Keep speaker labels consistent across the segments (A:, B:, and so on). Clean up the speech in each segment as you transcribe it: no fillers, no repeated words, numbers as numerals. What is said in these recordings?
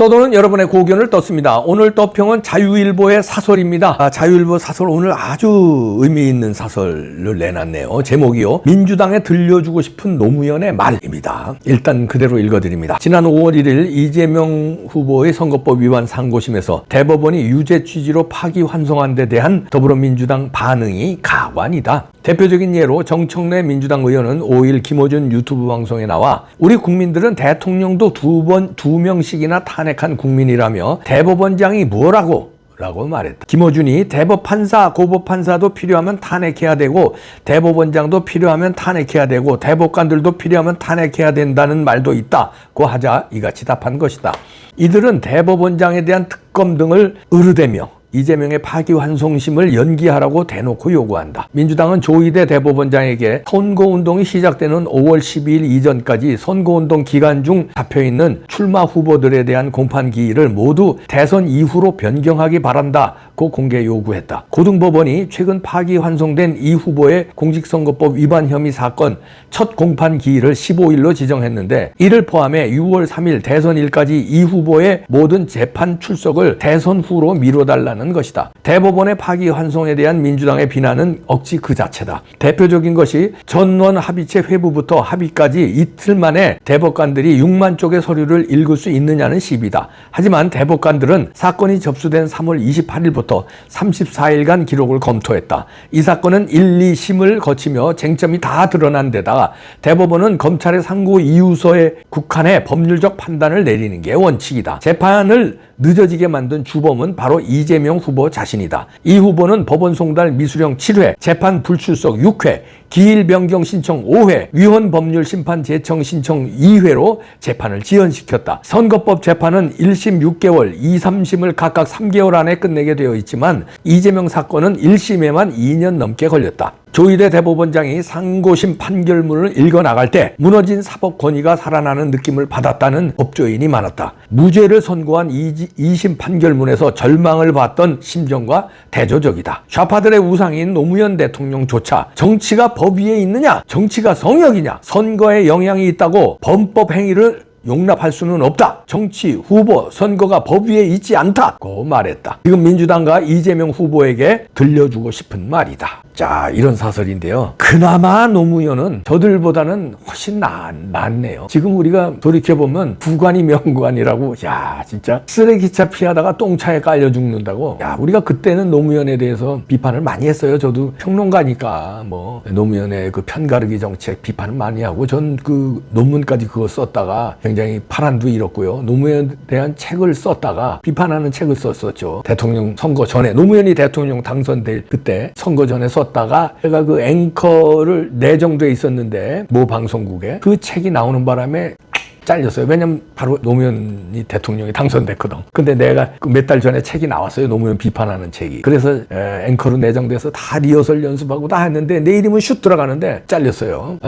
A: 떠도는 여러분의 고견을 떴습니다. 오늘 떠평은 자유일보의 사설입니다. 자유일보 사설 오늘 아주 의미 있는 사설을 내놨네요. 제목이요. 민주당에 들려주고 싶은 노무현의 말입니다. 일단 그대로 읽어드립니다. 지난 5월 1일 이재명 후보의 선거법 위반 상고심에서 대법원이 유죄 취지로 파기환송한 데 대한 더불어민주당 반응이 가관이다. 대표적인 예로 정청래 민주당 의원은 5일 김어준 유튜브 방송에 나와 우리 국민들은 대통령도 두 명씩이나 탄핵한 국민이라며 대법원장이 뭐라고? 라고 말했다. 김어준이 대법판사, 고법판사도 필요하면 탄핵해야 되고 대법원장도 필요하면 탄핵해야 되고 대법관들도 필요하면 탄핵해야 된다는 말도 있다고 하자 이같이 답한 것이다. 이들은 대법원장에 대한 특검 등을 으르대며 이재명의 파기환송심을 연기하라고 대놓고 요구한다. 민주당은 조희대 대법원장에게 선거운동이 시작되는 5월 12일 이전까지 선거운동 기간 중 잡혀있는 출마 후보들에 대한 공판기일을 모두 대선 이후로 변경하기 바란다고 공개 요구했다. 고등법원이 최근 파기환송된 이 후보의 공직선거법 위반 혐의 사건 첫 공판기일을 15일로 지정했는데 이를 포함해 6월 3일 대선일까지 이 후보의 모든 재판 출석을 대선 후로 미뤄달라는 것이다. 대법원의 파기환송에 대한 민주당의 비난은 억지 그 자체다. 대표적인 것이 전원 합의체 회부부터 합의까지 이틀 만에 대법관들이 6만 쪽의 서류를 읽을 수 있느냐는 시비다. 하지만 대법관들은 사건이 접수된 3월 28일부터 34일간 기록을 검토했다. 이 사건은 1, 2심을 거치며 쟁점이 다 드러난 데다가 대법원은 검찰의 상고 이유서에 국한해 법률적 판단을 내리는 게 원칙이다. 재판을 늦어지게 만든 주범은 바로 이재명 후보 자신이다. 이 후보는 법원 송달 미수령 7회, 재판 불출석 6회, 기일 변경 신청 5회, 위헌 법률 심판 제청 신청 2회로 재판을 지연시켰다. 선거법 재판은 1심 6개월, 2, 3심을 각각 3개월 안에 끝내게 되어 있지만 이재명 사건은 1심에만 2년 넘게 걸렸다. 조희대 대법원장이 상고심 판결문을 읽어나갈 때 무너진 사법 권위가 살아나는 느낌을 받았다는 법조인이 많았다. 무죄를 선고한 2심 판결문에서 절망을 봤던 심정과 대조적이다. 좌파들의 우상인 노무현 대통령조차 정치가 법 위에 있느냐? 정치가 성역이냐? 선거에 영향이 있다고 범법 행위를 용납할 수는 없다. 정치, 후보, 선거가 법 위에 있지 않다고 말했다. 지금 민주당과 이재명 후보에게 들려주고 싶은 말이다. 자, 이런 사설인데요. 그나마 노무현은 저들보다는 훨씬 낫네요. 지금 우리가 돌이켜보면 부관이 명관이라고, 야, 진짜 쓰레기차 피하다가 똥차에 깔려 죽는다고. 야, 우리가 그때는 노무현에 대해서 비판을 많이 했어요. 저도 평론가니까 뭐 노무현의 그 편가르기 정책 비판을 많이 하고 전 그 논문까지 그거 썼다가 굉장히 파란도 잃었고요. 노무현에 대한 책을 썼다가 비판하는 책을 썼었죠. 대통령 선거 전에 노무현이 대통령 당선될 그때 선거 전에 썼다가 제가 그 앵커를 내정돼 있었는데 모 방송국에 그 책이 나오는 바람에 잘렸어요. 왜냐면 바로 노무현이 대통령이 당선됐거든. 근데 내가 몇 달 전에 책이 나왔어요. 노무현 비판하는 책이. 그래서 앵커로 내정돼서 다 리허설 연습하고 다 했는데 내 이름은 슛 들어가는데 잘렸어요.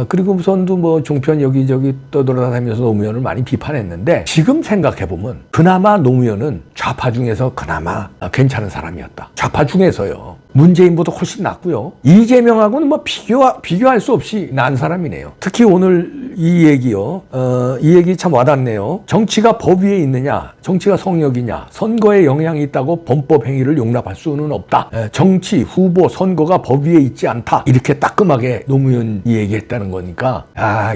A: 그리고 우선도 뭐 종편 여기저기 떠돌아다니면서 노무현을 많이 비판했는데 지금 생각해보면 그나마 노무현은 좌파 중에서 그나마 괜찮은 사람이었다. 좌파 중에서요. 문재인보다 훨씬 낫고요. 이재명하고는 뭐 비교할 수 없이 난 사람이네요. 특히 오늘 이 얘기요. 이 얘기 참 와닿네요. 정치가 법 위에 있느냐, 정치가 성역이냐, 선거에 영향이 있다고 범법 행위를 용납할 수는 없다. 정치, 후보, 선거가 법 위에 있지 않다. 이렇게 따끔하게 노무현이 얘기했다는 거니까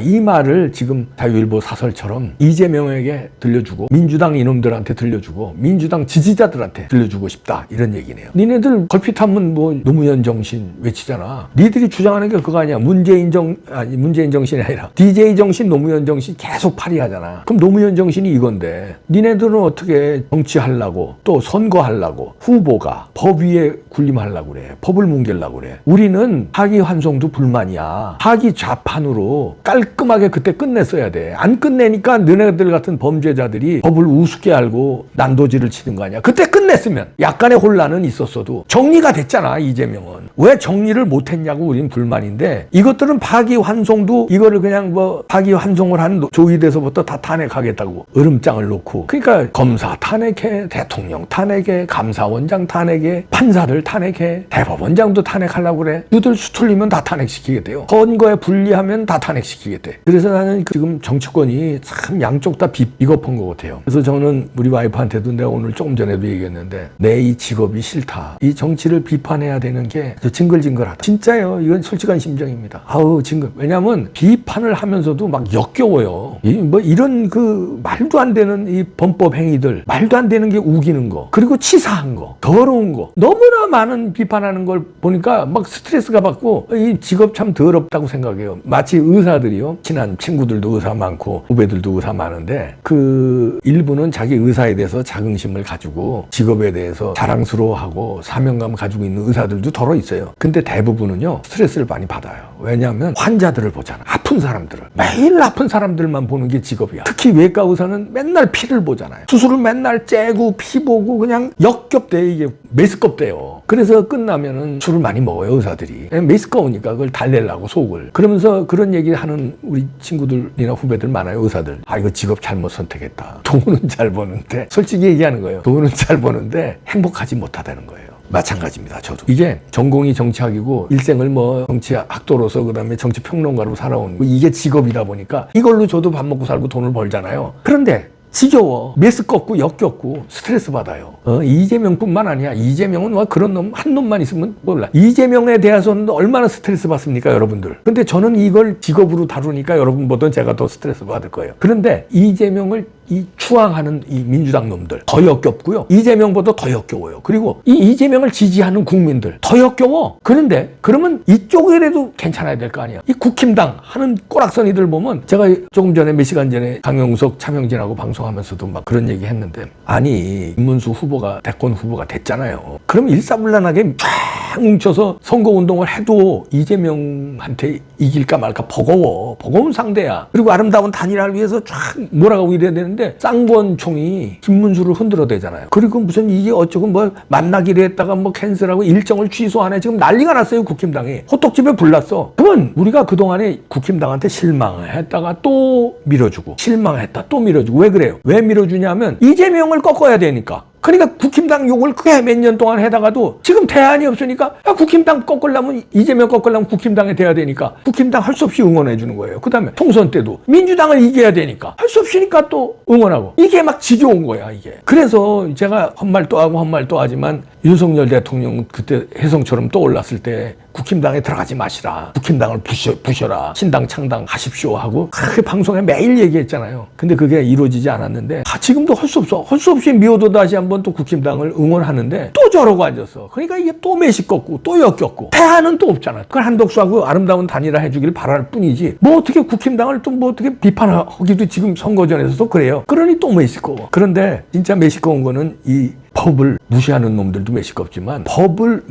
A: 이 말을 지금 자유일보 사설처럼 이재명에게 들려주고 민주당 이놈들한테 들려주고 민주당 지지자들한테 들려주고 싶다. 이런 얘기네요. 니네들 걸핏하면 뭐 노무현 정신 외치잖아. 니들이 주장하는 게 그거 아니야. 문재인 정신이 아니라 DJ 정신, 노무현 정신 계속 발휘하잖아. 그럼 노무현 정신이 이건데 니네들은 어떻게 정치하려고 또 선거하려고 후보가 법 위에 군림하려고 그래. 법을 뭉개려고 그래. 우리는 파기환송도 불만이야. 파기 좌판으로 깔끔하게 그때 끝냈어야 돼. 안 끝내니까 너네들 같은 범죄자들이 법을 우습게 알고 난도질을 치는 거 아니야. 그때 끝냈으면 약간의 혼란은 있었어도 정리가 됐잖아. 이재명은. 왜 정리를 못했냐고 우린 불만인데, 이것들은 파기환송도 이거를 그냥 뭐 파기환송을 한 조위대서부터 다 탄핵하겠다고 으름장을 놓고, 그러니까 검사 탄핵해, 대통령 탄핵해, 감사원장 탄핵해, 판사들 탄핵해, 대법원장도 탄핵하려고 그래. 누들 수틀리면 다 탄핵시키겠대요. 선거에 불리하면 다 탄핵시키겠대. 그래서 나는 지금 정치권이 참 양쪽 다 비겁한 것 같아요. 그래서 저는 우리 와이프한테도 내가 오늘 조금 전에도 얘기했는데, 내 이 직업이 싫다. 이 정치를 비판해야 되는 게 징글징글하다. 진짜요. 이건 솔직한 심정입니다. 아우 징글. 왜냐하면 비판을 하면서도 막 역겨워요. 뭐 이런 그 말도 안 되는 이 범법 행위들, 말도 안 되는 게 우기는 거, 그리고 치사한 거, 더러운 거, 너무나 많은 비판하는 걸 보니까 막 스트레스가 받고 이 직업 참 더럽다고 생각해요. 마치 의사들이요. 친한 친구들도 의사 많고 후배들도 의사 많은데, 그 일부는 자기 의사에 대해서 자긍심을 가지고 직업에 대해서 자랑스러워하고 사명감 가지고 있는 의사들도 덜어 있어요. 근데 대부분은요 스트레스를 많이 받아요. 왜냐하면 환자들을 보잖아. 아픈 사람들을, 매일 아픈 사람들만 보는 게 직업이야. 특히 외과 의사는 맨날 피를 보잖아요. 수술을 맨날 째고 피 보고 그냥 역겹대. 이게 메스껍대요. 그래서 끝나면은 술을 많이 먹어요 의사들이. 메스꺼우니까 그걸 달래려고 속을. 그러면서 그런 얘기 하는 우리 친구들이나 후배들 많아요. 의사들. 아 이거 직업 잘못 선택했다. 돈은 잘 버는데, 솔직히 얘기하는 거예요. 돈은 잘 버는데 행복하지 못하다는 거예요. 마찬가지입니다. 저도 이게 전공이 정치학이고 일생을 뭐 정치학도로서 그다음에 정치평론가로 살아온 이게 직업이다 보니까 이걸로 저도 밥 먹고 살고 돈을 벌잖아요. 그런데 지겨워. 메스껍고 역겹고 스트레스 받아요. 이재명뿐만 아니야. 이재명은 뭐 그런 놈 한 놈만 있으면 몰라. 이재명에 대해서는 얼마나 스트레스 받습니까 여러분들. 근데 저는 이걸 직업으로 다루니까 여러분보다 제가 더 스트레스 받을 거예요. 그런데 이재명을 이 추앙하는 이 민주당 놈들 더 역겹고요. 이재명보다 더 역겨워요. 그리고 이 이재명을 지지하는 국민들 더 역겨워. 그런데 그러면 이쪽이라도 괜찮아야 될 거 아니야. 이 국힘당 하는 꼬락서니들 보면, 제가 조금 전에 몇 시간 전에 강용석 차명진하고 방송하면서도 막 그런 얘기 했는데, 아니 김문수 후보가 대권 후보가 됐잖아요. 그럼 일사불란하게 쫙 뭉쳐서 선거운동을 해도 이재명한테 이길까 말까 버거운 상대야. 그리고 아름다운 단일화를 위해서 쫙 몰아가고 이래야 되는데 쌍권총이 김문수를 흔들어대잖아요. 그리고 무슨 이게 어쩌고 뭐 만나기로 했다가 뭐 캔슬하고 일정을 취소하네. 지금 난리가 났어요. 국힘당이 호떡집에 불났어. 그러면 우리가 그동안에 국힘당한테 실망을 했다가 또 밀어주고, 실망했다 또 밀어주고. 왜 그래요? 왜 밀어주냐면 이재명을 꺾어야 되니까. 그러니까 국힘당 욕을 크게 몇 년 동안 해다가도 지금 대안이 없으니까, 야, 국힘당 꺾으려면, 이재명 꺾으려면 국힘당에 돼야 되니까 국힘당 할 수 없이 응원해 주는 거예요. 그 다음에 통선 때도 민주당을 이겨야 되니까 할 수 없으니까 또 응원하고. 이게 막 지겨운 거야 이게. 그래서 제가 헛말 또 하고 헛말 또 하지만, 윤석열 대통령 그때 혜성처럼 떠올랐을 때 국힘당에 들어가지 마시라. 국힘당을 부셔라. 신당 창당 하십시오 하고 그렇게 방송에 매일 얘기했잖아요. 근데 그게 이루어지지 않았는데, 지금도 할 수 없어. 할 수 없이 미워도 다시 한번 또 국힘당을 응원하는데 또 저러고 앉았어. 그러니까 이게 또 매식겁고 또 역겹고 대안은 또 없잖아. 그걸 한덕수하고 아름다운 단일화 해주길 바랄 뿐이지, 뭐 어떻게 국힘당을 또 뭐 어떻게 비판하기도 지금 선거 전에서도 그래요. 그러니 또 매식거워. 그런데 진짜 매식거운 거는 이 법을 무시하는 놈들도 매식겁지만, 법을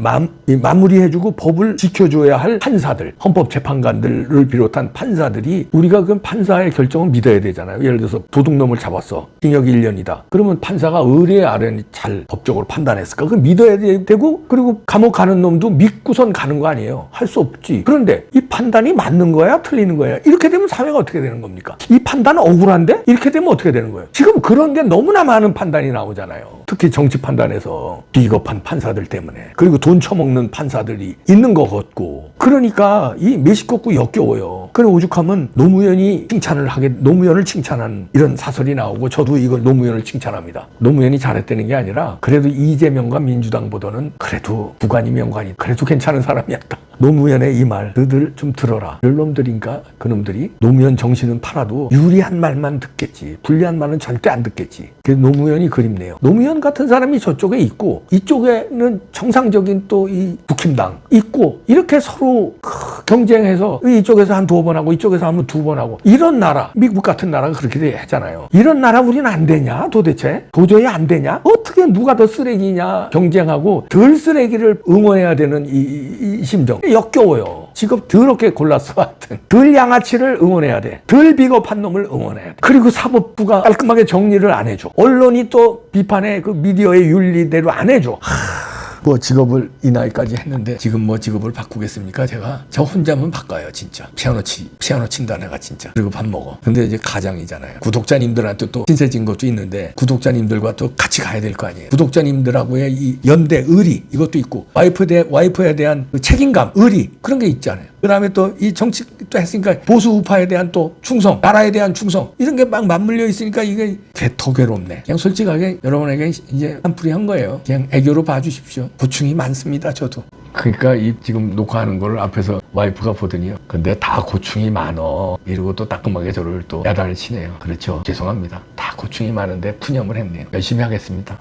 A: 마무리해주고 법을 지켜줘야 할 판사들, 헌법재판관들을 비롯한 판사들이, 우리가 그 판사의 결정을 믿어야 되잖아요. 예를 들어서 도둑놈을 잡았어. 징역 1년이다. 그러면 판사가 의뢰 아래 잘 법적으로 판단했을까? 그걸 믿어야 되고, 그리고 감옥 가는 놈도 믿고선 가는 거 아니에요. 할 수 없지. 그런데 이 판단이 맞는 거야? 틀리는 거야? 이렇게 되면 사회가 어떻게 되는 겁니까? 이 판단은 억울한데? 이렇게 되면 어떻게 되는 거예요? 지금 그런 게 너무나 많은 판단이 나오잖아요. 특히 정치 판단에서 비겁한 판사들 때문에, 그리고 돈 처먹는 판사들이 있는 것 같고, 그러니까 이 매식겁고 역겨워요. 그래 오죽하면 노무현을 칭찬한 이런 사설이 나오고, 저도 이걸 노무현을 칭찬합니다. 노무현이 잘했다는 게 아니라 그래도 이재명과 민주당보다는 그래도 부관이 명관이 그래도 괜찮은 사람이었다. 노무현의 이 말 너희들 좀 들어라. 별놈들인가 그놈들이 노무현 정신은 팔아도 유리한 말만 듣겠지, 불리한 말은 절대 안 듣겠지. 그래서 노무현이 그립네요. 노무현 같은 사람이 저쪽에 있고, 이쪽에는 정상적인 또 이 국힘당 있고, 이렇게 서로 경쟁해서 이쪽에서 한 2번 하고 이쪽에서 하면 2번 하고, 이런 나라, 미국 같은 나라가 그렇게 하잖아요. 이런 나라 우리는 안 되냐 도대체? 도저히 안 되냐? 어떻게 누가 더 쓰레기냐 경쟁하고 덜 쓰레기를 응원해야 되는 이 심정 역겨워요. 직업 더럽게 골랐어. 하여튼 덜 양아치를 응원해야 돼. 덜 비겁한 놈을 응원해야 돼. 그리고 사법부가 깔끔하게 정리를 안 해줘. 언론이 또 비판의 그 미디어의 윤리대로 안 해줘. 뭐 직업을 이 나이까지 했는데 지금 뭐 직업을 바꾸겠습니까? 제가 저 혼자면 바꿔요 진짜. 피아노 친다 내가 진짜. 그리고 밥 먹어. 근데 이제 가장이잖아요. 구독자님들한테 또 신세진 것도 있는데 구독자님들과 또 같이 가야 될 거 아니에요. 구독자님들하고의 이 연대 의리 이것도 있고 와이프에 대한 그 책임감 의리 그런 게 있잖아요. 그다음에 또 이 정치 또 했으니까 보수 우파에 대한 또 충성, 나라에 대한 충성 이런 게 막 맞물려 있으니까 이게 더 괴롭네. 그냥 솔직하게 여러분에게 이제 한풀이 한 거예요. 그냥 애교로 봐주십시오. 고충이 많습니다, 저도. 그러니까 이 지금 녹화하는 거를 앞에서 와이프가 보더니요. 근데 다 고충이 많어. 이러고 또 따끔하게 저를 또 야단을 치네요. 그렇죠. 죄송합니다. 다 고충이 많은데 푸념을 했네요. 열심히 하겠습니다.